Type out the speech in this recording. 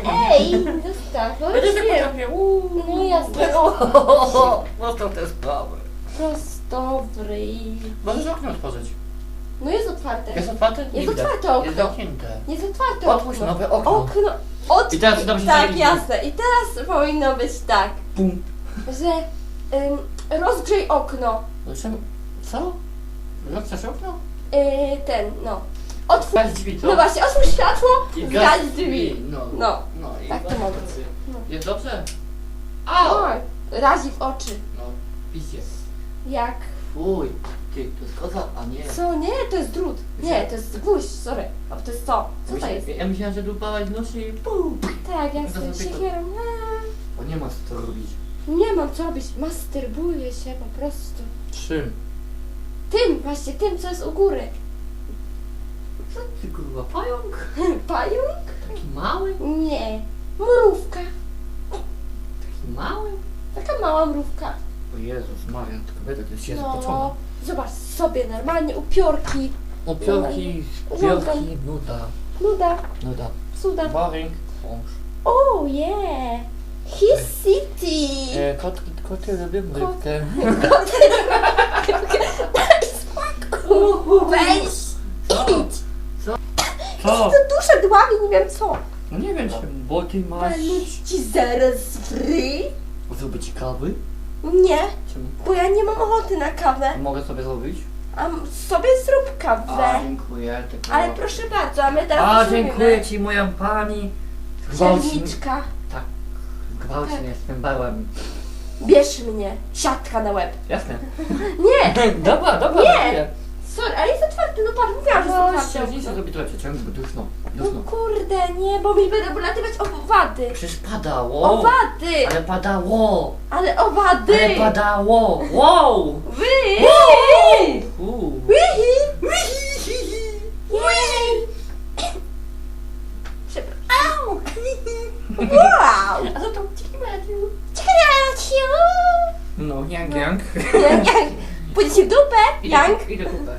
Ej, zostaw, no Będę już wiem. potrafię. No jasne. Zostaw tę sprawę. Prostobry. Możesz okno otworzyć. No jest otwarte. Jest otwarte? Nie Jest widać. otwarte okno. Jest zamknięte. Jest otwarte Otwórz okno. nowe okno. I teraz uda mi się Tak, zajrzeć. jasne. I teraz powinno być tak, Pum. że rozgrzej okno. Czemu? Co? Rozgrzesz okno? No. Otwórz. Gaś drzwi, co? No właśnie, otwórz światło, I zgaś drzwi. No. No. No i Tak to właśnie. ma być. No. Jest dobrze? Au! Oj, razi w oczy. No, pisie. Jak? Fuj. Ty, to jest koza, a nie. Co? Nie, to jest drut. Nie, to jest gwóźdź, sorry. A to jest to. Co to jest? Ja myślałem, że dupałaś w nocy i pum. Tak, jak To z tym sobie to- siekierą. Bo nie ma co robić. Nie mam co robić. Masturbuję się po prostu. Czym? Tym, właśnie tym, co jest u góry. Co ty kurwa, pająk? Pająk? Taki mały? Nie. Mrówka. Taki mały? Taka mała mrówka. O Jezus Maria, tylko będę to się No, zapoczona. zobacz sobie normalnie upiorki. Upiorki, piorki, nuda. Nuda, Nuda. cuda. Boring. Wąż. Oh yeah. His city. Koty lubią rybkę. Daj spokój. Weź. Idź. Co? To duszę dławi, nie wiem co. No nie wiem, czy bo ty masz... Palić ci zaraz w ryj? Zrobić kawy? Nie, Czemu? bo ja nie mam ochoty na kawę. Mogę sobie zrobić? A sobie zrób kawę. A, dziękuję. Tylko... Ale proszę bardzo, a my teraz A, zrobimy. dziękuję ci, moja pani. Gwałci- Księżniczka. Tak. Gwałci Tak. mnie z tym bałem. Bierz mnie. Siatka na łeb. Jasne. Nie. Dobra, dobra. Nie. Sorry, ale jest otwarty, no patrz, mówiłam, że jest otwarty. Ściągnijcie sobie trochę przeciągnąć, bo duszno. No Duszno. kurde, nie, bo mi będą latywać owady. Przecież padało. Owady. Ale padało. Ale owady. Ale padało. Wow. Wy. Uuu. Jej. Przepraszam. Au. Wow. A co to? Ciekawe. Ciao. No, yang, yang. Pójdziecie w dupę, Jank. Idę kupę.